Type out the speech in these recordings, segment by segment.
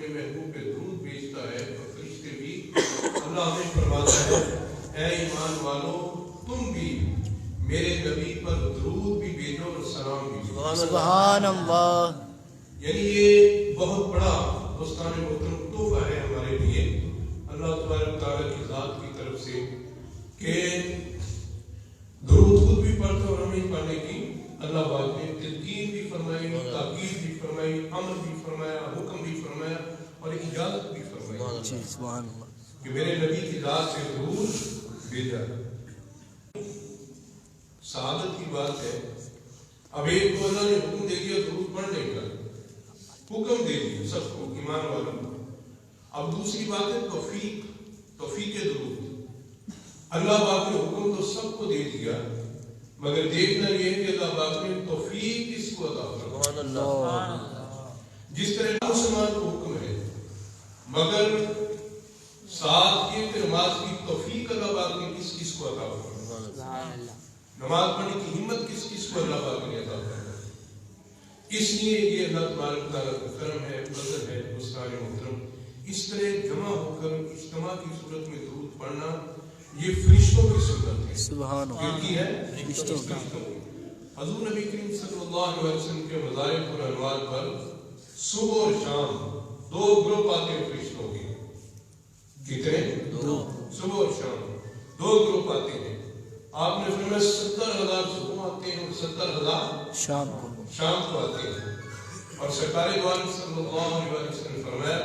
اپنے محبوب پہ درود بھیجتا ہے اور فرشتے بھی، اللہ ہمیں فرماتا ہے اے ایمان والو تم بھی میرے نبی پر درود بھی بھیجو اور سلام بھی بھیجو۔ سبحان اللہ۔ یعنی یہ بہت بڑا دوستان محترم تحفہ ہے ہمارے لیے اللہ تبارک تعالیٰ کی ذات کی طرف سے کہ درود خود بھی پڑھتے اور ہمیں پڑھنے کی اللہ پاک نے تلقین بھی فرمائی، تاکید بھی فرمائی، امر بھی فرمایا، حکم بھی فرمایا اور اجازت بھی فرمائی سبحان اللہ کہ میرے نبی کی ذات سے درود بھیجا۔ سعادت کی بات ہے، اب ایک کو اللہ نے حکم دے دیا درود پڑھنے کا، حکم دے دیا سب کو، ایمان والوں کو۔ اب دوسری بات ہے توفیق درود۔ اللہ پاک نے حکم تو سب کو دے دیا، مگر دیکھنا یہ ہے کہ اللہ پاک نے توفیق کس کو عطا فرمائی۔ جس طرح مسلمان کو حکم ہے، مگر ساتھ یہ کہ نماز کی توفیق اللہ پاک نے کس کس کو عطا فرمائی، نماز پڑھنے کی ہمت کس کس کو اللہ پاک نے عطا فرمائی۔ اس لیے یہ اللہ تبارک تعالیٰ کا کرم ہے، فضل ہے، دوستان محترم۔ اس طرح جمع ہو کر اجتماع کی صورت میں درود پڑھنا یہ فرشتوں کی سنت ہے۔ سبحان اللہ۔ کی ہے فرشتوں کی۔ حضور نبی کریم صلی اللہ علیہ وسلم کے مظاہر اور انوار پر صبح اور شام دو گروپ آتے ہیں فرشتوں کے۔ کتنے؟ دو۔ صبح اور شام دو گروپ آتے ہیں۔ آپ نے فرمایا 70,000 صبح آتے ہیں اور 70,000 شام کو آتے ہیں۔ اور سرکار دو عالم صلی اللہ علیہ وسلم نے فرمایا،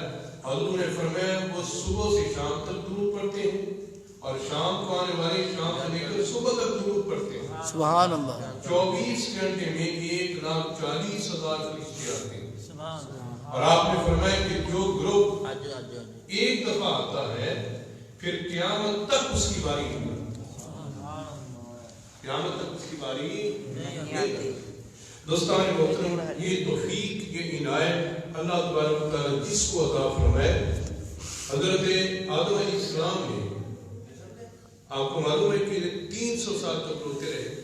حضور نے فرمایا وہ صبح سے شام تک درود پڑھتے ہیں اور شام کو آنے والے شام سے لے کر صبح تک درود پڑھتے ہیں۔ سبحان اللہ۔ 24 گھنٹے میں 1,40,000 فرشتے آتے ہیں۔ اور آپ نے فرمایا کہ جو گروپ ایک دفعہ آتا ہے پھر قیامت تک اس کی باری نہیں آتی، قیامت تک اس کی باری نہیں آتی۔ دوستان محترم، یہ توفیق، یہ عنایت اللہ تبارک و تعالیٰ جس کو عطا فرمائے۔ حضرت آدم علیہ السلام نے، آپ کو معلوم ہے کہ 300 سال تک روتے رہے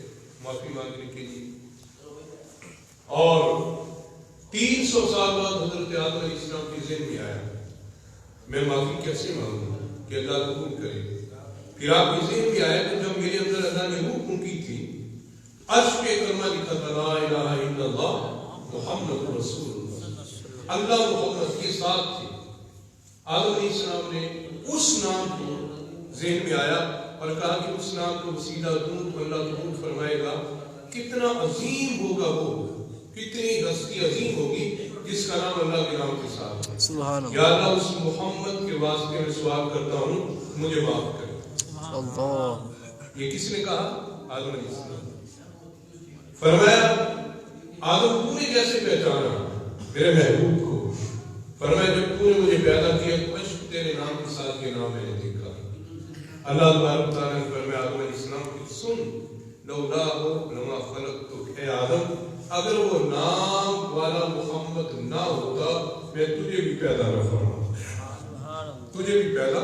معافی مانگنے کے لیے، اور 300 سال بعد حضرت آدم علیہ السلام کے ذہن میں آیا میں معافی کیسے مانگوں کہ اللہ حکم کرے۔ پھر آپ کے ذہن میں آیا کہ جب میرے اندر اللہ نے حکم کی تھی، عرش پہ کلمہ لکھا تھا لا الہ الا اللہ محمد رسول اللہ، اللہ محمد کے ساتھ تھے۔ آدم علیہ السلام نے اس نام کو ذہن میں آیا اور کہا کہ اس نام کو وسیلہ دوں تو اللہ قبول فرمائے گا۔ کتنا عظیم ہوگا وہ، کتنی ہستی عظیم ہوگی جس کا نام اللہ کے نام کے ساتھ ہے۔ سبحان اللہ۔ یا اللہ اس محمد کے واسطے میں سوال کرتا ہوں مجھے معاف کرے۔ اللہ۔ یہ کس نے کہا؟ آدم علیہ السلام۔ فرمایا آدم تو نے کیسے پہچانا میرے محبوب کو؟ فرمایا جب تو نے مجھے پیدا کیا عشق تیرے نام کے ساتھ یہ نام میں نے دیکھا۔ اللہ تبارک تعالیٰ نے فرمایا آدم علیہ السلام کی سن، لولا ہو لما خلقتک، اے آدم اگر وہ نام والا محمد نہ ہوتا میں تجھے بھی پیدا نہ فرماتا، تجھے بھی پیدا۔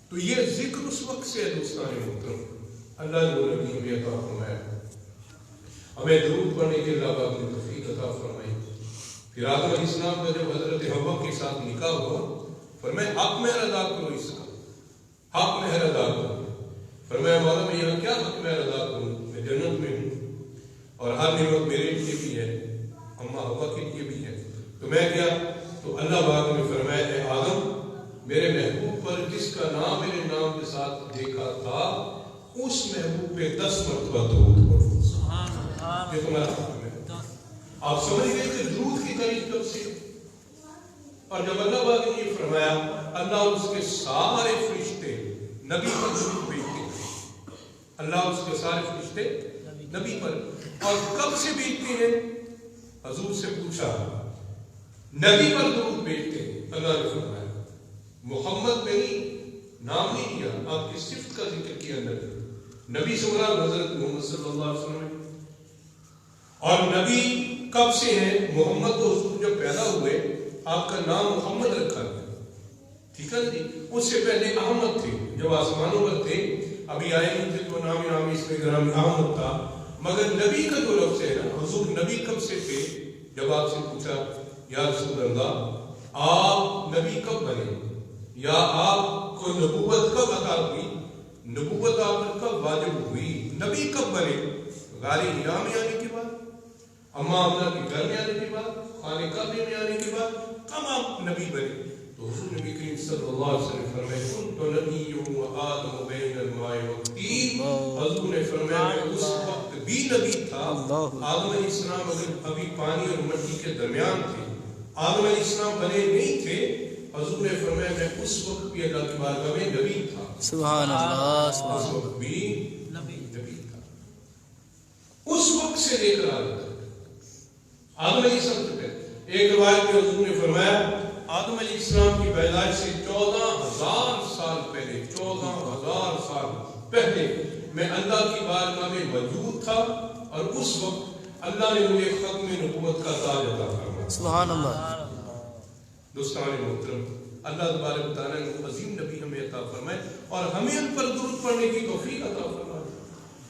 تو یہ ذکر اس وقت سے ہے دوستان محترم، اللہ نے وہ نبی ہمیں عطا فرمایا، ہمیں درود پڑھنے کے اللہ پاک نے توفیق عطا فرمائی۔ پھر آدم علیہ السلام کا جب حضرت حوا کے ساتھ نکاح ہوا، فرمایا حق مہر ادا کرو اس کا، حق مہر ادا کرو۔ فرمایا مولا میں یہاں کیا حق مہر ادا کروں، میں جنت میں ہوں اور ہر نعمت میرے لیے بھی ہے، اماں حوا کے لیے بھی ہے، تو میں کیا؟ تو اللہ پاک نے فرمایا اے آدم میرے محبوب پر جس کا نام میرے نام کے ساتھ دیکھا تھا اس محبوب پہ 10 مرتبہ درود پڑھو۔ یہ تمہارا حکم ہے۔ آپ سمجھ گئے کہ درود کی تعریف کب سے؟ اور جب اللہ پاک نے یہ فرمایا اللہ اور اس کے سارے فرشتے نبی پر درود بھیجتے ہیں، اللہ اور اس کے سارے فرشتے نبی پر، اور کب سے بھیجتے ہیں؟ حضور سے پوچھا، نبی پر درود بھیجتے ہیں۔ اللہ نے فرمایا محمد میں نہیں، نام نہیں کیا، آپ کی صفت کا ذکر کیا نبی سے مراد حضرت محمد صلی اللہ علیہ وسلم۔ اور نبی کب سے ہیں؟ محمد تو حضور جب پیدا ہوئے آپ کا نام محمد رکھا گیا، ٹھیک ہے جی؟ اس سے پہلے احمد تھے، جب آسمانوں پر تھے ابھی آئے نہیں تھے تو نام اس میں گرامی احمد تھا، مگر نبی کا جو لفظ ہے نا، حضور نبی کب سے تھے؟ جب آپ سے پوچھا یا رسول اللہ آپ نبی کب بنے یا آپ کو نبوت کب عطا ہوئی، نبوت آپ پر کب واجب ہوئی، نبی کب بنے؟ غار ہرا میں آنے کے بعد، اماں آمنہ کے گھر میں آنے کے بعد، خانہ کعبہ میں آنے کے بعد کب آپ نبی بنے؟ تو حضور نبی کریم صلی اللہ علیہ وسلم فرمائے کنت نبی و آدم بین الماء والطین، حضور نے فرمایا میں اس وقت بھی نبی تھا، آدم علیہ السلام اگر ابھی پانی اور مٹی کے درمیان تھے، آدم علیہ السلام بنے نہیں تھے، حضور نے فرمایا میں اس وقت بھی اللہ کی بارگاہ میں نبی تھا، سبحان اللہ، سبحان اس وقت بھی نبی تھا، اس وقت سے لے کر آج تک آدم علیہ السلام تک۔ ایک روایت میں حضور نے فرمایا آدم علیہ السلام کی پیدائش سے 14,000 سال پہلے، 14,000 سال پہلے میں اللہ کی بارگاہ میں موجود تھا، اور اس وقت اللہ نے مجھے ختم نبوت کا تاج عطا فرمایا۔ سبحان اللہ۔ دوستان محترم، اللہ تبارک و تعالیٰ نے عظیم نبی ہمیں عطا فرمائے اور ہمیں ان پر درود پڑھنے کی توفیق عطا فرمائے،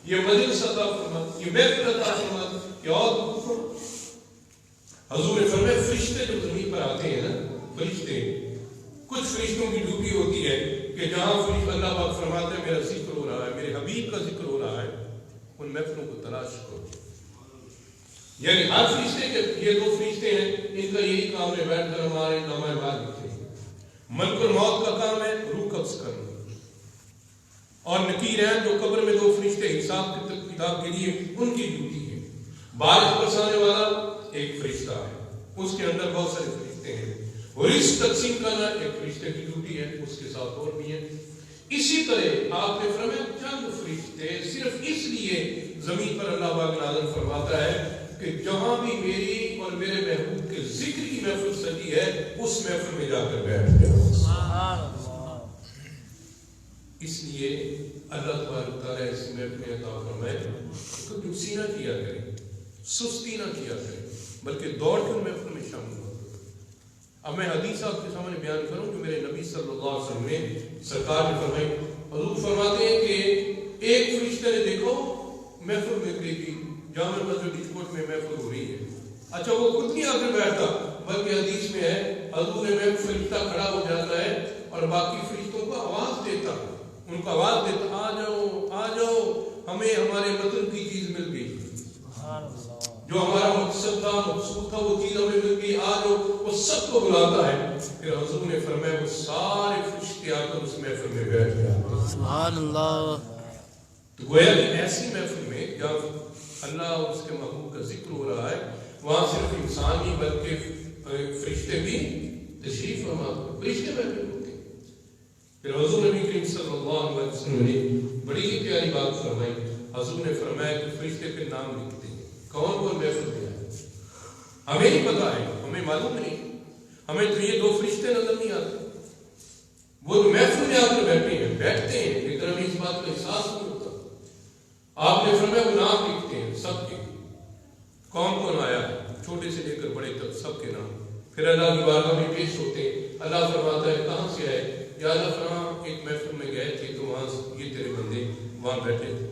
یہ مجلس عطا فرمائے، یہ محفل عطا فرمائے کہ اور درود پڑھو۔ حضور نے فرمایا فرشتے جو زمین پر آتے ہیں نا، فرشتے، کچھ فرشتوں کی ڈیوٹی ہوتی ہے کہ جہاں فرشتہ اللہ پاک فرماتے ہیں میرا ذکر ہو رہا ہے، میرے حبیب کا ذکر ہو رہا ہے، ان محفلوں کو تلاش کرو۔ یعنی ہر فرشتے کے یہ 2 فرشتے ہیں، ان کا یہی کام ہے بیٹھ کر ہمارے نامہ اعمال لکھیں۔ ملک الموت کا کام ہے روح قبض کرنا، اور نکیرین جو قبر میں 2 فرشتے حساب کتاب کے لیے ان کی ڈیوٹی ہے۔ بارش برسانے والا ایک فرشتہ ہے، اس کے اندر بہت سارے فرشتے ہیں، اور رزق تقسیم کرنا ایک فرشتے کی ڈیوٹی ہے، اس کے ساتھ اور بھی ہے۔ اسی طرح آپ نے فرمایا چند فرشتے صرف اس لیے زمین پر اللہ پاک نازل فرماتا ہے کہ جہاں بھی میری اور میرے محبوب کے ذکر کی محفل سجی ہے اس محفل میں جا کر بیٹھ جاؤ۔ اس لیے اللہ تبارک تعالیٰ اس محفل میں عطا فرمائے کہ دوسری نہ کیا کرے، سستی نہ کیا کرے، بلکہ دوڑ کے محفل میں شامل ہو۔ اب میں حدیث آپ کے سامنے بیان کروں جو میرے نبی صلی اللہ علیہ وسلم نے سرکار نے فرمائی۔ حضور فرماتے ہیں کہ ایک فرشتے نے دیکھو محفل میں گئی تھی، جامع مسجد ڈیسکوٹ میں محفل ہو رہی ہے، اچھا وہ خود نہیں آ کر بیٹھتا، بلکہ حدیث میں ہے حضور میں فرشتہ کھڑا ہو جاتا ہے اور باقی فرشتوں کو آواز دیتا، ان کو آواز دیتا آ جاؤ آ جاؤ، ہمیں ہمارے مطلب کی چیز مل گئی، جو ہمارا مقصد تھا مقصود تھا وہ چیز ہمیں مل گئی، آ جاؤ، وہ سب کو بلاتا ہے۔ پھر حضور نے فرمایا وہ سارے فرشتے آ کر اس محفل میں بیٹھ جاتے۔ سبحان اللہ۔ تو گویا کہ ایسی محفل میں جب اللہ اور اس کے محبوب کا ذکر ہو رہا ہے وہاں صرف انسان ہی بلکہ فرشتے بھی تشریف فرما، فرشتے بیٹھے ہوتے ہیں۔ پھر حضور نبی کریم صلی اللہ علیہ وسلم نے بڑی ہی پیاری بات فرمائی، حضور نے فرمایا کہ فرشتے پہ نام لکھتے ہیں کون کون محفل میں آئے، ہمیں نہیں پتا ہے، ہمیں معلوم نہیں، ہمیں تو یہ 2 فرشتے نظر نہیں آتے، وہ تو محفل میں آ کر بیٹھتے ہیں لیکن ہمیں اس بات کا احساس نہیں ہوتا۔ آپ نے فرمایا وہ نام لکھتے ہیں سب کے، کون کون آیا ہے، چھوٹے سے لے کر بڑے تک سب کے نام، پھر اللہ کی بارگاہ میں پیش ہوتے ہیں، اللہ فرماتا ہے کہاں سے آئے، یا اللہ فلاں ایک محفل میں گئے تھے تو وہاں یہ تیرے بندے وہاں بیٹھے تھے۔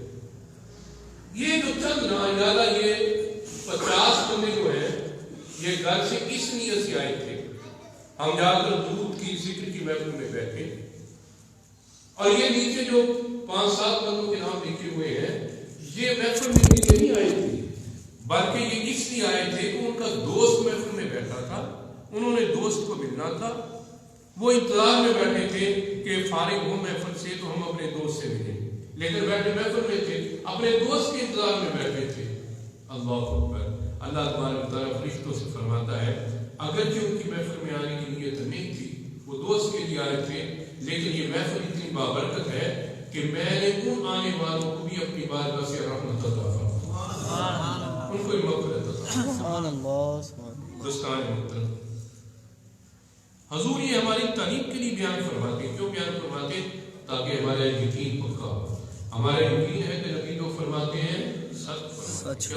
یہ جو چند نا یا اللہ یہ 50 بندے جو ہیں یہ گھر سے اس نیت سے آئے تھے، ہم جا کر درود کی ذکر کی محفل میں بیٹھے، اور یہ نیچے جو 5-7 بندوں کے نام لکھے ہوئے ہیں یہ محفل میں نہیں آئے تھے، بلکہ یہ اس لیے آئے تھے کہ ان کا دوست محفل میں بیٹھا تھا، انہوں نے دوست کو ملنا تھا، وہ انتظار میں بیٹھے تھے کہ فارغ ہو محفل سے تو ہم اپنے دوست سے ملیں، لیکن بیٹھے محفل میں تھے، اپنے دوست کے انتظار میں بیٹھے تھے۔ اللہ اکبر۔ اللہ تبارک و تعالیٰ فرشتوں سے فرماتا ہے اگرچہ ان کی محفل میں آنے کی نیت نہیں تھی، وہ دوست کے لیے آئے تھے، لیکن یہ محفل اتنی بابرکت ہے کہ میں نے ان آنے والوں کو بھی اپنی بارگاہ سے رحمت عطا فرمائی، ان کو مغفرت عطا فرمائی۔ دوستان محترم، حضور یہ ہماری تعلیم کے لیے بیان فرماتے ہیں، کیوں بیان فرماتے ہیں؟ تاکہ ہمارا یقین پکا ہو۔ ہمارا یقین ہے کہ نبی جو فرماتے ہیں سچ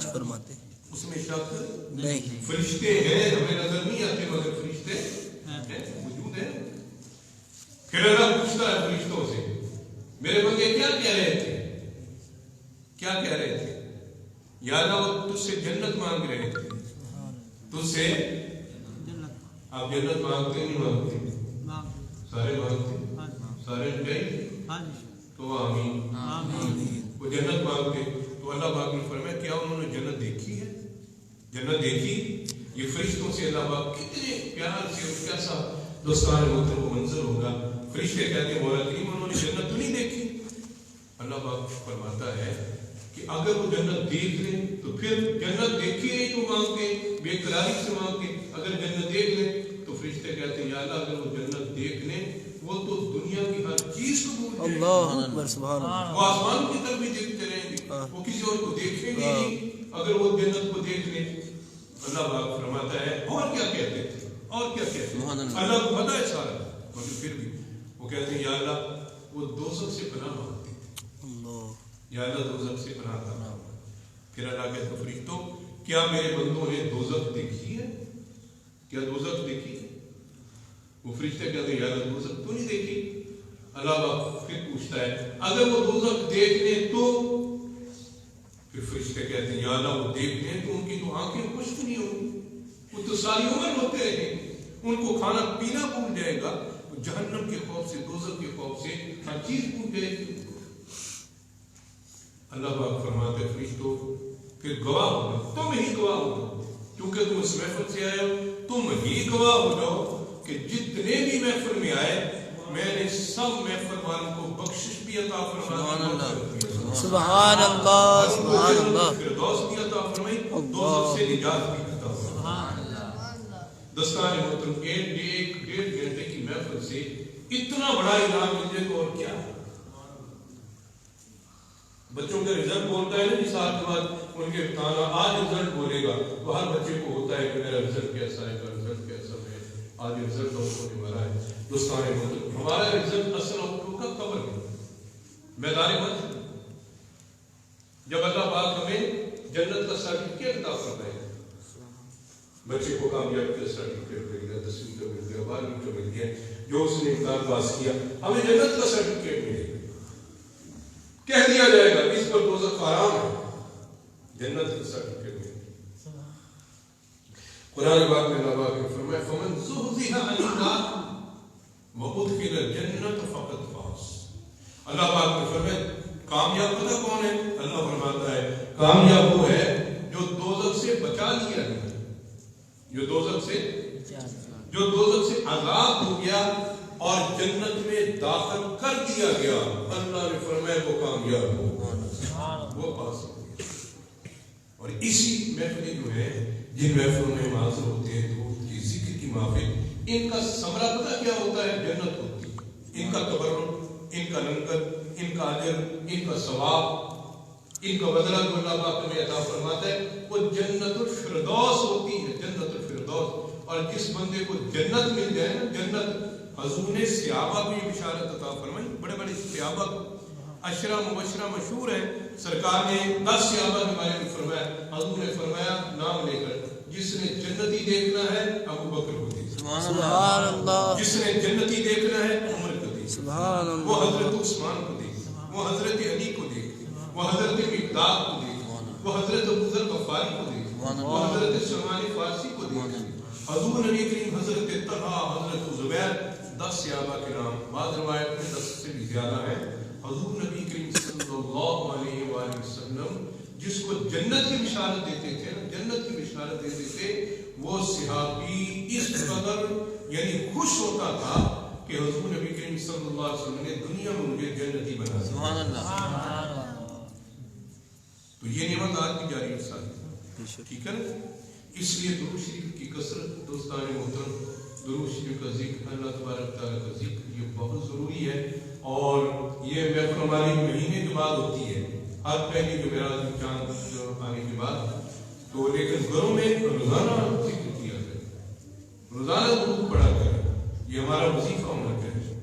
فرماتے ہیں، اس میں شک نہیں۔ فرشتے ہیں ہمیں نظر نہیں آتے مگر فرشتے موجود ہیں۔ پھر اللہ پوچھتا ہے فرشتوں سے میرے بندے کیا کہہ رہے تھے، کیا کہہ رہے تھے؟ یا اللہ وہ تجھ سے جنت مانگ رہے تھے، تجھ سے آپ جنت مانگتے نہیں مانگتے؟ سارے مانگتے؟ سارے چاہیے تو آمین۔ وہ جنت مانگتے تو اللہ پاک نے فرمایا کیا انہوں نے جنت دیکھی ہے؟ جنت دیکھی؟ یہ فرشتوں سے اللہ پاک کتنے پیار سے اور کیسا دوستان محترم کو منظر ہوگا۔ فرشتے کہتے ہیں مولا کریم انہوں نے جنت تو نہیں دیکھی؟ اللہ پاک فرماتا ہے کہ اگر وہ جنت دیکھ لیں تو پھر جنت دیکھی نہیں تو مانگتے، بے قراری سے مانگتے۔ اگر جنت دیکھ لیں تو فرشتے کہتے ہیں یا اللہ اگر وہ جنت دیکھ لیں وہ تو دنیا کی ہر چیز کو بھول جائیں گے، اللہ اکبر سبحان اللہ، وہ آسمان کی طرف بھی دیکھتے رہیں گے، وہ کسی اور کو دیکھیں گے نہیں اگر وہ جنت کو دیکھ لیں۔ اللہ پاک فرماتا ہے اور کیا کہتے تھے، اور کیا کہتے ہیں، اللہ کو پتہ ہے سارا، مگر پھر بھی وہ کہتے ہیں یا اللہ وہ دوزخ سے پناہ مانگتے ہیں، یا اللہ دوزخ سے پناہ مانگتے ہیں۔ پھر اللہ کہتے ہیں فرشتوں کیا میرے بندوں نے دوزخ دیکھی ہے؟ کیا دوزخ دیکھی ہے؟ وہ فرشتے کہتے ہیں یا اللہ دوزخ تو نہیں دیکھی۔ اللہ پاک پھر پوچھتا ہے اگر وہ دوزخ دیکھ لیں تو؟ پھر فرشتے کہتے ہیں یا اللہ وہ دیکھ لیں تو ان کی تو آنکھیں خشک نہیں ہوں گی، وہ تو ساری عمر روتے رہیں گے، ان کو کھانا پینا بھول جائے گا، جہنم کے خوف سے دوزخ کے خوف سے ہر چیز بھول جائے گی۔ اللہ پاک فرماتے ہیں فرشتوں پھر گواہ ہوگا، تم ہی گواہ ہو، کیونکہ تم اس محفل سے آئے ہو، تم ہی گواہ ہو جاؤ کہ جتنے بھی محفل میں آئے میں نے سب محفل والوں کو بخشش بھی عطا فرمائی، سبحان اللہ سبحان اللہ، فردوس بھی عطا فرمائی، دوزخ سے نجات بھی عطا فرمائی۔ دستان محترم ایک ڈیڑھ گھنٹے کی محفل سے اتنا بڑا انعام مل جائے تو اور کیا ہے؟ بچوں کا رزلٹ بولتا ہے نا جس سال کے بعد ان کے امتحان آج رزلٹ بولے گا تو ہر بچے کو ہوتا ہے کہ میرا رزلٹ کیسا ہے، میرا رزلٹ کیسا ہے، آج رزلٹ ہونے والا ہے۔ دوستان محترم ہمارا رزلٹ اصل آؤٹ کا خبر ہے میدان محشر، جب اللہ پاک ہمیں جنت کا سرٹیفکیٹ عطا فرمائے گا، بچے کو کامیابی کا سرٹیفکیٹ مل گیا، 10ویں کا مل گیا، 12ویں کا مل گیا، جو اس نے امتحان پاس کیا ہمیں جنت کا سرٹیفکیٹ ملے گا، کہہ دیا جائے گا اس پر دوزخ حرام ہے، جنت کا سرٹیفکیٹ ملے گا۔ قرآن پاک میں اللہ پاک نے فرمایا فمن زحزح عن النار وادخل الجنة فقد فاز۔ اللہ پاک نے فرمایا کامیاب پتہ کون ہے؟ اللہ فرماتا ہے کامیاب وہ ہے جو دوزخ سے بچا لیا گیا، جو دوزخ سے آزاد ہو گیا اور جنت میں داخل کر دیا گیا، اللہ نے فرمایا وہ کامیاب ہو، وہ پاس ہو گیا۔ اور اسی محفلیں جو ہے جن محفلوں میں حاضر ہوتے ہیں درود کی ذکر کی محفل، ان کا ثمرہ پتہ کیا ہوتا ہے؟ جنت ہوتی ہے، ان کا تبرک، ان کا لنگر، ان کا اجر، ان کا ثواب، ان کا بدلہ جو اللہ پاک ہمیں عطا فرماتا ہے وہ جنت الفردوس ہوتی ہے، جنت الفردوس۔ اور جس بندے کو جنت مل جائے نا، جنت، حضور نے صحابہ کو یہ بشارت عطا فرمائی، بڑے بڑے صحابہ کو، عشرہ مبشرہ مشہور ہے، سرکار نے 10 صحابہ کے بارے میں فرمایا، حضور نے فرمایا نام لے کر جس نے جنتی دیکھنا ہے ابو بکر کو دیکھ، سبحان اللہ، جس نے جنتی دیکھنا ہے عمر کو دیکھ، سبحان اللہ، وہ حضرت عثمان کو دیکھ، وہ حضرت علی کو دیکھ، وہ حضرت مقداد کو دیکھ، وہ حضرت ابو ذر غفاری کو دیکھ، وہ حضرت سلمان فارسی کو دیکھ، حضور نبی کریم حضرت طلحہ، حضرت زبیر، 10 صحابہ کرام، بعض روایت میں 10 سے بھی زیادہ ہے۔ حضور نبی کریم صلی اللہ علیہ وآلہ وسلم جس کو جنت کی بشارت دیتے تھے، جنت کی بشارت دیتے تھے، وہ صحابی اس قدر یعنی خوش ہوتا تھا کہ حضور نبی کریم صلی اللہ علیہ وسلم نے دنیا میں مجھے جنتی بنا دیا۔ سبحان اللہ۔ تو یہ نعمت آج بھی جاری ہے، ٹھیک ہے نا؟ اس لیے درود شریف کی کثرت، دوستان محترم، درود شریف کا ذکر، اللہ تبارک تعالیٰ کا ذکر، یہ بہت ضروری ہے۔ اور یہ محفل ہماری مہینے کے بعد ہوتی ہے، ہر پہلی جمعرات میں چاند آنے کے بعد، تو لیکن گھروں میں روزانہ ذکر کیا جائے، روزانہ درود پڑھا جائے، یہ ہمارا وظیفہ ہونا چاہیے۔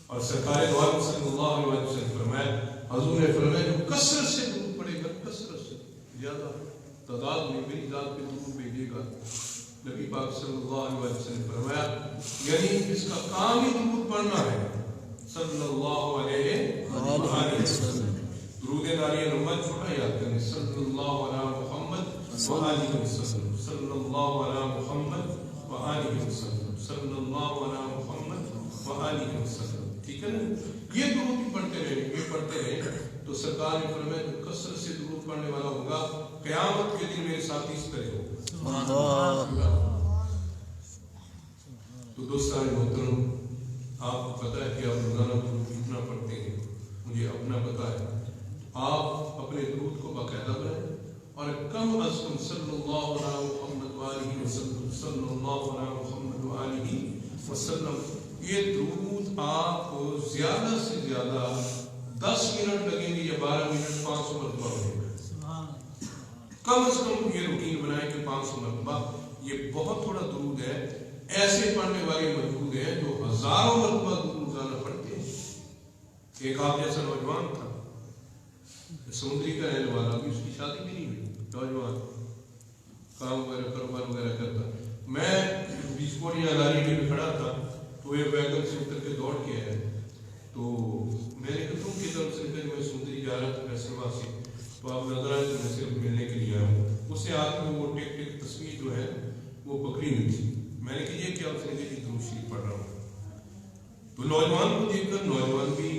اور سرکار دو عالم صلی اللہ علیہ وسلم فرمایا، حضور نے فرمایا جو کثرت سے درود پڑھے گا، کثرت سے زیادہ تعداد میں میری ذات پہ درود بھیجے گا، نبی پاک صلی اللہ علیہ وسلم فرمایا یعنی اس کا کام ہی درود پڑھنا ہے، صلی اللہ علیہ وسلم۔ درود ناری نمبر چھوٹا یاد کریں، صلی اللہ علیہ محمد وآلہ وسلم، صلی اللہ علیہ محمد صلی اللہ علیہ محمد وآلہ وسلم. ٹھیک ہے نا؟ یہ درود بھی پڑھتے رہیں، یہ پڑھتے رہیں. تو سرکار نے فرمایا جو کثرت سے درود پڑھنے والا ہوگا قیامت کے دن میرے ساتھ اس طرح ہوگا. تو دوستان محترم، آپ کو پتہ ہے کہ آپ روزانہ درود کتنا پڑھتے ہیں، مجھے اپنا پتہ ہے. آپ اپنے درود کو باقاعدہ بنائیں اور کم از کم صلی اللہ علیہ محمد وآلہ وسلم، صلی اللہ علیہ محمد وآلہ وسلم. یہ درود آپ کو زیادہ سے زیادہ 10 منٹ لگیں گے یا 12 منٹ 500 مرتبہ ہوگا. کم از کم یہ روٹین بنائیں کہ 500 مرتبہ. یہ بہت تھوڑا درود ہے. ایسے پڑھنے والے موجود ہیں جو ہزاروں مرتبہ درود روزانہ پڑھتے ہیں. ایک آپ جیسا نوجوان تھا، سمندری کا رہنے والا، بھی اس کی شادی بھی نہیں ہوئی، نوجوان کام وغیرہ کاروبار وغیرہ کرتا. میں بیس کوڑیاں لاری میں کھڑا تھا تو یہ ویگن سے اتر کے دوڑ کے آیا. تو میں نے کہا تم کی طرف سے کہ میں سمندری جا رہا تھا فیصلہ سے، تو آپ نظر آئے تو میں صرف ملنے کے لیے آیا ہوں. اس سے ہاتھ میں وہ ٹیک ٹیک تصویر جو ہے وہ پکڑی ہوئی تھی. میں نے کہا یہ کیا؟ اس نے کہا کہ درود شریف پڑھ رہا ہوں. تو نوجوان کو دیکھ کر، نوجوان بھی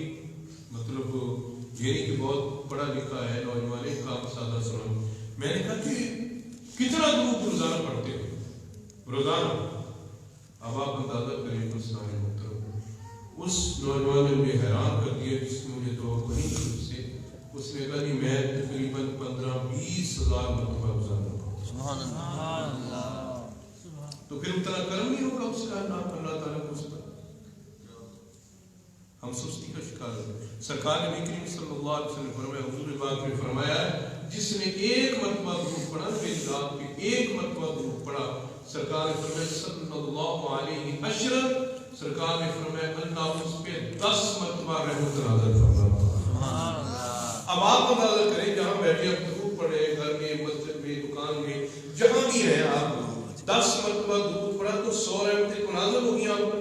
مطلب یہ نہیں کہ بہت پڑھا لکھا ہے، نوجوان ایک کام سادہ سنا. میں نے کہا کہ کتنا درود روزانہ پڑھتے ہو روزانہ؟ اب آپ اندازہ کریں تو سارے محترم، اس نوجوان نے مجھے حیران کر دیا جس نے مجھے توقع نہیں کی اس سے. اس نے کہا کہ میں تقریباً 15-20 ہزار مرتبہ روزانہ پڑھتا. تو پھر اتنا کرم نہیں ہوگا اس کا اللہ تعالیٰ کو اس کا. ہم سستی کا شکار ہیں. سرکار نبی کریم صلی اللہ علیہ وسلم نے فرمایا، حضور پاک نے فرمایا جس نے ایک مرتبہ درود پڑھا، میری ذات پہ ایک مرتبہ درود پڑھا، سرکار نے فرمایا صلی اللہ علیہ وسلم، سرکار نے فرمایا اللہ اس پہ 10 مرتبہ رحمت نازل فرماتا. اب آپ اندازہ کریں جہاں بیٹھے آپ درود پڑھے، گھر میں، مسجد میں، دکان میں، جہاں بھی ہیں آپ 10 مرتبہ درود پڑھا تو 100 رحمتیں تو نازل ہوگی آپ پر.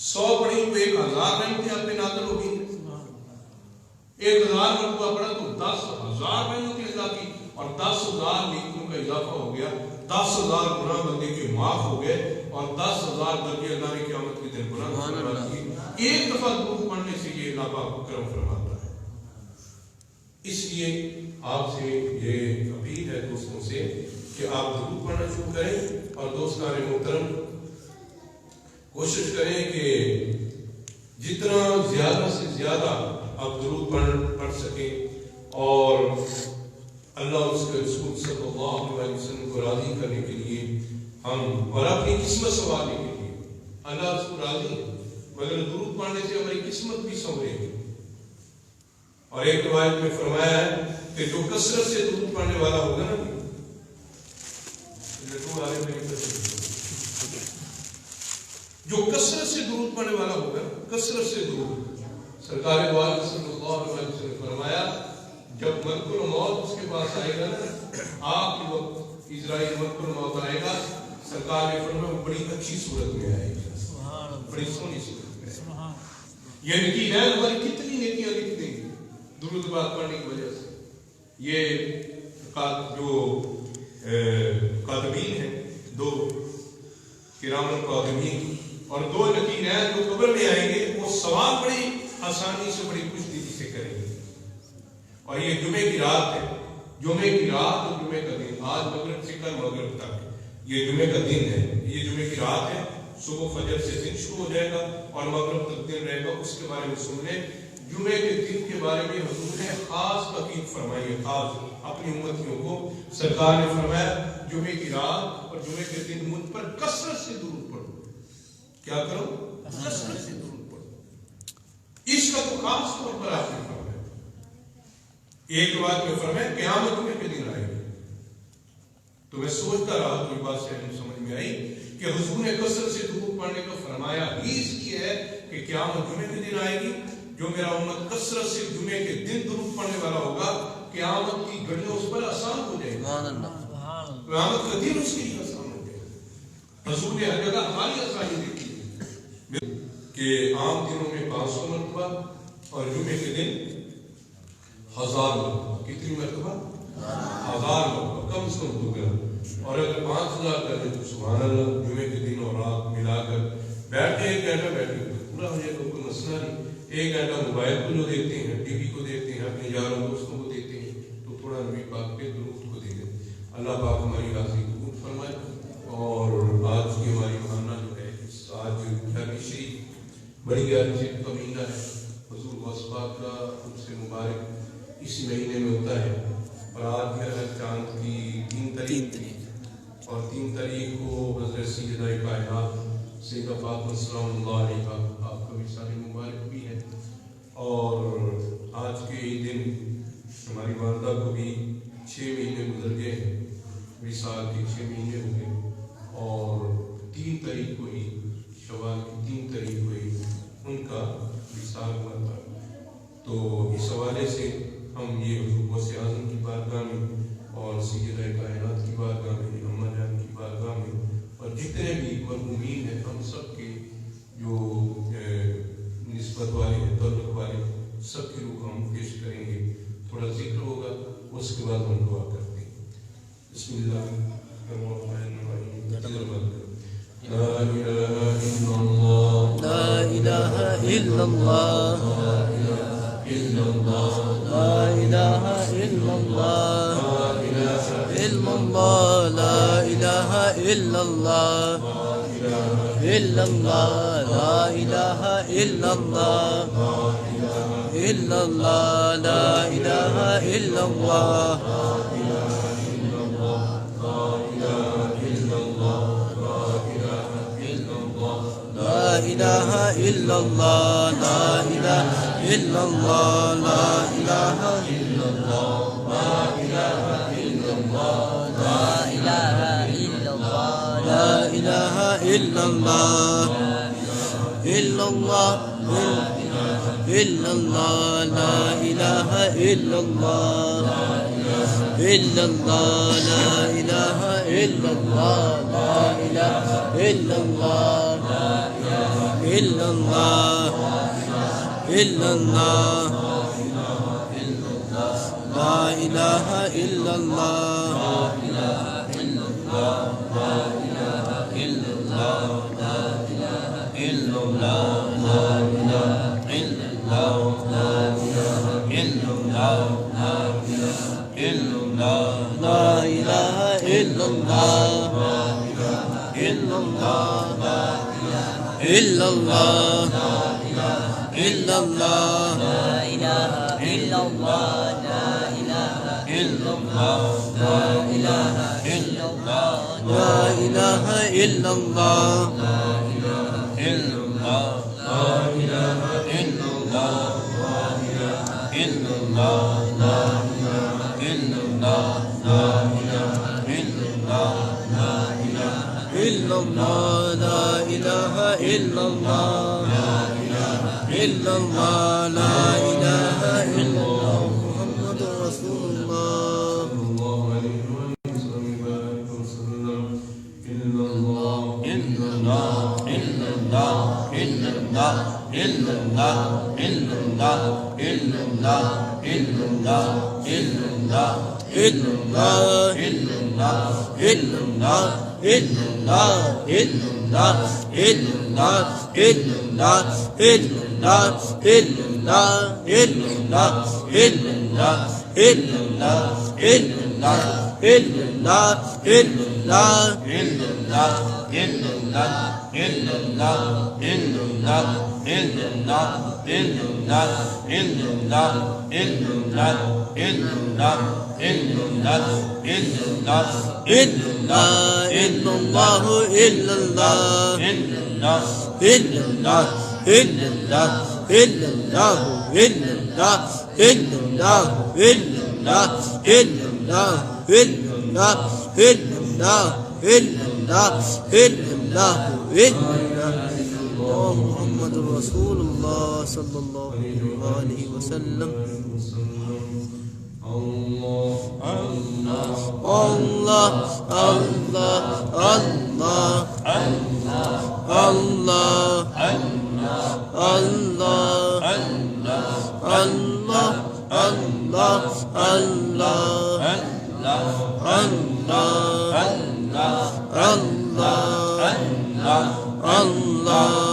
100 پڑھی تو 1000 رحمتیں آپ پہ نازل ہوگی. 1000 مرتبہ پڑھا تو 10,000 رحمتیں اللہ کی، اور 10,000 نیکیوں کا اضافہ ہو گیا. 10,000 گناہ بندے کے معاف ہو گئے اور 10,000 درجے اللہ نے قیامت کے دن گناہ کی. ایک دفعہ درود پڑھنے سے یہ اللہ پاک کو کرم فرماتا ہے. اس لیے آپ سے یہ اپیل ہے دوستوں سے کہ آپ درود پڑھنا شروع کریں. اور دوستان محترم کوشش کریں کہ جتنا زیادہ سے زیادہ آپ درود پڑھ سکیں اور اللہ اس کے رسول صلی اللہ علیہ وسلم کو راضی کرنے کے لیے ہم اور اپنی قسمت سنوارنے کے لیے. اللہ اس کو راضی ہے مگر درود پڑھنے سے ہماری قسمت بھی سنورے گی. اور ایک روایت میں فرمایا ہے کہ جو کثرت سے درود پڑھنے والا ہوگا نا، جو کثرت سے درود پڑھنے والا ہوگا، کثرت سے درود، سرکار دو عالم صلی اللہ علیہ وسلم نے فرمایا جب ملک الموت اس کے پاس آئے گا نا، آپ کے وقت اسرائیل ملک الموت آئے گا، سرکار نے فرمایا وہ بڑی اچھی صورت میں آئے گا، بڑی سونی صورت میں. یہ نکی ہے ہماری کتنی نیکیاں لکھ دیں گی درود بات پڑھنے کی وجہ سے. یہ جو قادمین ہیں، 2 کرام القادمین اور 2 نکیرین جو قبر میں آئیں گے، وہ سوال بڑی آسانی سے، بڑی خوش دلی سے کریں گے. اور یہ جمعے کی رات ہے، جمعے کی رات اور جمعے کا دن، آج مغرب سے کل مغرب تک یہ جمعے کا دن ہے، یہ جمعے کی رات ہے. صبح فجر سے دن شروع ہو جائے گا اور مغرب تک دن رہے گا. اس کے بارے میں سن لیں. جمعے کے دن کے بارے میں حضور نے خاص تاکید فرمائی ہے، خاص اپنی امتیوں کو. سرکار نے فرمایا جمعے کی رات اور جمعے کے دن مجھ پر کثرت سے درود پڑھو. کیا کرو؟ کثرت سے درود پڑھو. اس کا تو خاص طور پر آپ نے فرمایا. ایک بات میں فرمایا قیامت جمعے کے دن آئے گی. تو میں سوچتا رہا تو یہ بات سے سمجھ میں آئی کہ حضور نے کثرت سے درود پڑھنے کا فرمایا ہی اس لیے ہے کہ قیامت جمعے کے دن آئے گی. جو میرا امت کثرت سے جمعے کے دن درود پڑھنے والا ہوگا، قیامت کی گھڑیاں اس پر آسان ہو جائے گی. قیامت کا دن اس کے لیے آسان ہو جائے گا. حضور نے ہر جگہ ہماری آسانی دیکھی کہ عام دنوں میں 500 مرتبہ اور جمعے کے دن 1000 مرتبہ. کتنی مرتبہ؟ 1000 مرتبہ، کم سے کم 2 گنا. اور اگر 5000 کر دیں تو سبحان اللہ، جمعے کے دن اور رات ملا کر بیٹھے 1 گھنٹہ بیٹھے پورا ہو جائے گا، کوئی مسئلہ نہیں. 1 گھنٹہ موبائل کو جو دیکھتے ہیں، ٹی وی کو دیکھتے ہیں، اپنے یاروں دوستوں کو دیکھتے ہیں، تو تھوڑا نبی پاک کے درود کو دیکھیں. اللہ پاک ہماری حاضری قبول فرمائے. اور آج کی ہماری مہانہ جو ہے، آج شریف بڑی گیارہویں کا مہینہ ہے. حضور غوث پاک کا سے مبارک اسی مہینے میں ہوتا ہے. اور آج چاند کی 3 تاریخ اور 3 تاریخ کو حضرت سیدہ کائنات سیدہ فاطمہ سلام اللہ علیہ کا آپ کا وصال مبارک بھی ہے. اور آج کے ہی دن ہماری والدہ کو بھی 6 مہینے گزر گئے ہیں، وصال کے 6 مہینے ہو گئے. اور 3 تاریخ کو ہی شوال کی 3 تاریخ کو ہی ان کا وصال ہوا تھا. تو اس حوالے سے ہم یہ حضور غوث اعظم کی بارگاہ میں اور سیدہ کائنات کی بارگاہ میں، اماں جان کی بارگاہ میں، اور جتنے بھی مرحومین ہیں ہم سب کے جو نسبت والے ہیں، تعلق والے، سب کی روح ہم پیش کریں گے. تھوڑا ذکر ہوگا، اس کے بعد ہم دعا کرتے ہیں. بسم اللہ الرحمن الرحیم. لا الہ الا اللہ، لا الہ الا اللہ، الا اللہ، لا الہ الا اللہ، الا اللہ، لا الہ الا اللہ، الا اللہ، لا الہ الا اللہ، الا اللہ، لا الہ الا اللہ، لا الہ الا اللہ، لا الہ الا اللہ، لا الہ الا اللہ، لا الہ الا اللہ، لا الہ الا اللہ، لا الہ الا اللہ، الا اللہ، الا اللہ، لا الہ الا اللہ، الا اللہ، لا الہ الا اللہ، لا الہ الا اللہ، الا اللہ، الا اللہ، لا الہ الا اللہ، لا الہ الا اللہ، الا اللہ، الا اللہ، الا اللہ، لا الہ الا اللہ، لا الہ الا اللہ، لا الہ الا اللہ، لا الہ الا اللہ، الا اللہ، لا الہ الا اللہ، الا اللہ، لا الہ الا اللہ، لا الہ الا اللہ، لا الہ الا اللہ، لا الہ الا اللہ، الا اللہ، لا الہ الا اللہ، محمد رسول اللہ، محمد رسول اللہ صلی اللہ علیہ وسلم. اللہ اللہ اللہ اللہ اللہ اللہ اللہ اللہ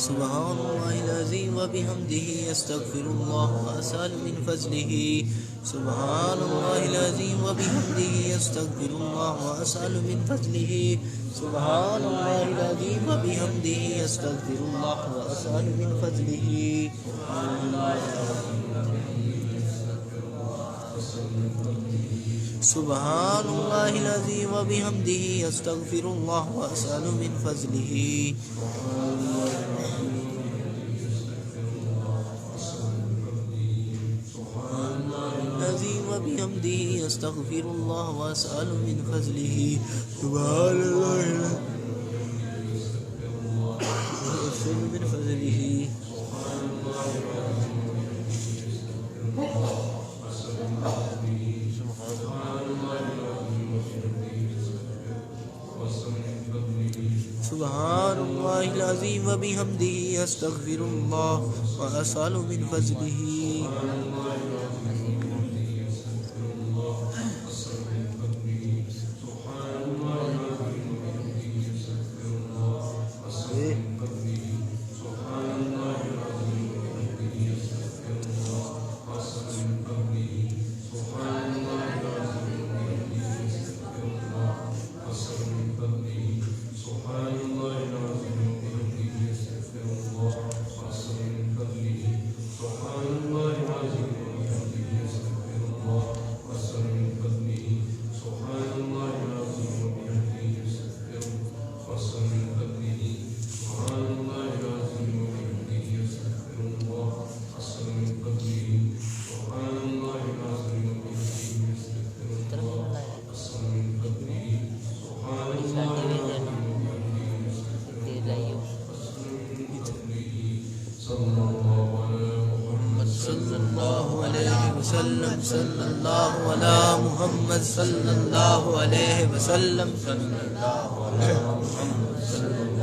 سبحان الله العظيم وبحمده استغفر الله وأسأل من فضله سبحان الله العظيم وبحمده استغفر الله وأسأل من فضله سبحان الله العظيم وبحمده استغفر الله وأسأل من فضله سبحان الله العظيم وبحمده استغفر الله وأسأل من فضله وبحمده استغفر الله واسأل من فضله سبحان الله واسأل من فضله سبحان الله العظيم وبحمده أستغفر الله وأسأل من فضله صلى الله على محمد صلى الله عليه وسلم صلى الله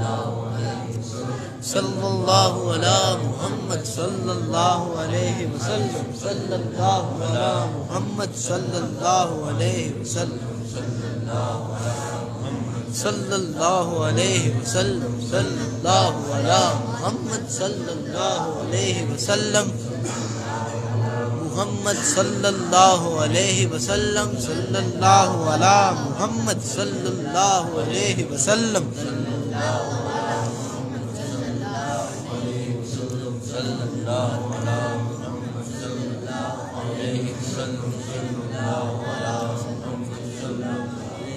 على محمد صلى الله عليه وسلم صلى الله على محمد صلى الله عليه وسلم صلى الله عليه وسلم صلى الله على محمد صلى الله عليه وسلم محمد صلى الله عليه وسلم صلى الله على محمد صلى الله عليه وسلم صلى الله على محمد صلى الله عليه وسلم صلى الله على محمد صلى الله عليه وسلم صلى الله على محمد صلى الله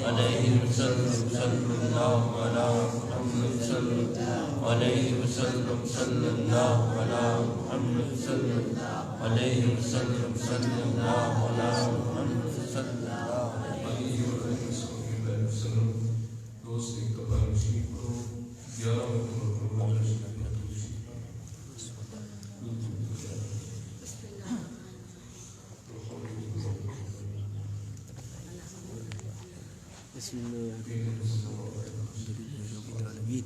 عليه وسلم صلى الله على محمد صلى الله عليه وسلم صلى الله على محمد صلى الله عليه وسلم صلى الله على محمد صلى الله عليه وسلم دوست اقتبال شریف کو 11 بسم الله الحمد لله رب العالمين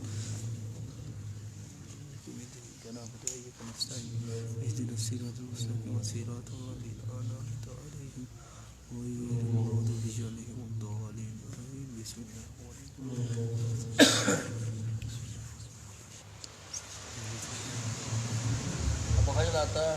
اهدنا الصراط المستقيم صراط الذين أنعمت عليهم غير المغضوب عليهم ولا الضالين آمين بسم الله apa kaya nata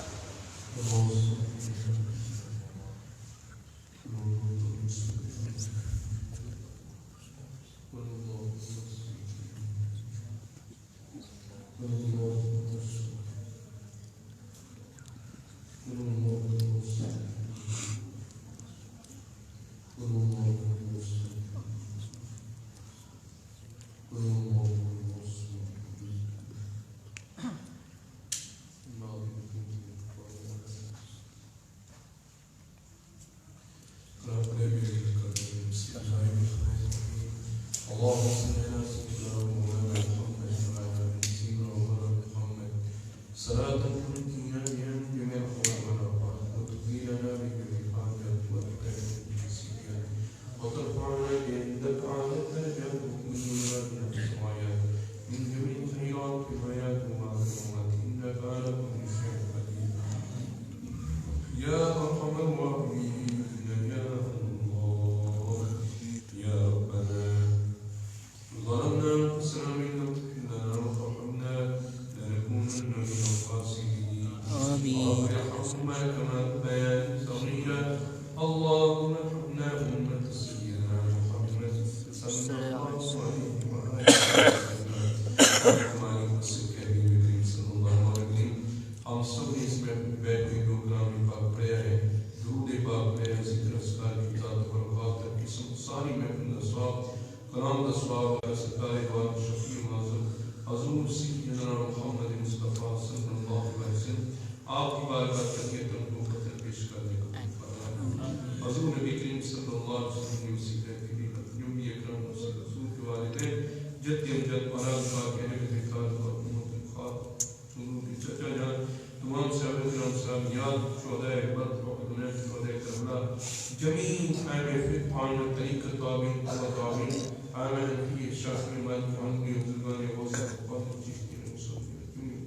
جميع أهل الفقه عن الطريق الطابين والطابين آمن فيه شاہ نمائد جہانگی بزرگان غوثہ قادر چشتی مصطفی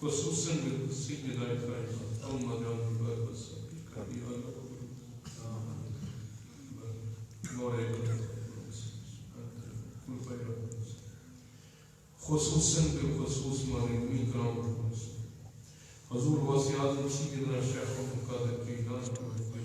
خصوصاً بالسجد دائفہ اللہ جان بار بس کبھی اللہ خصوصاً بالخصوص مالکین کرام حضور واسع اعظم سیدنا شیخ عبد القادر جیلانی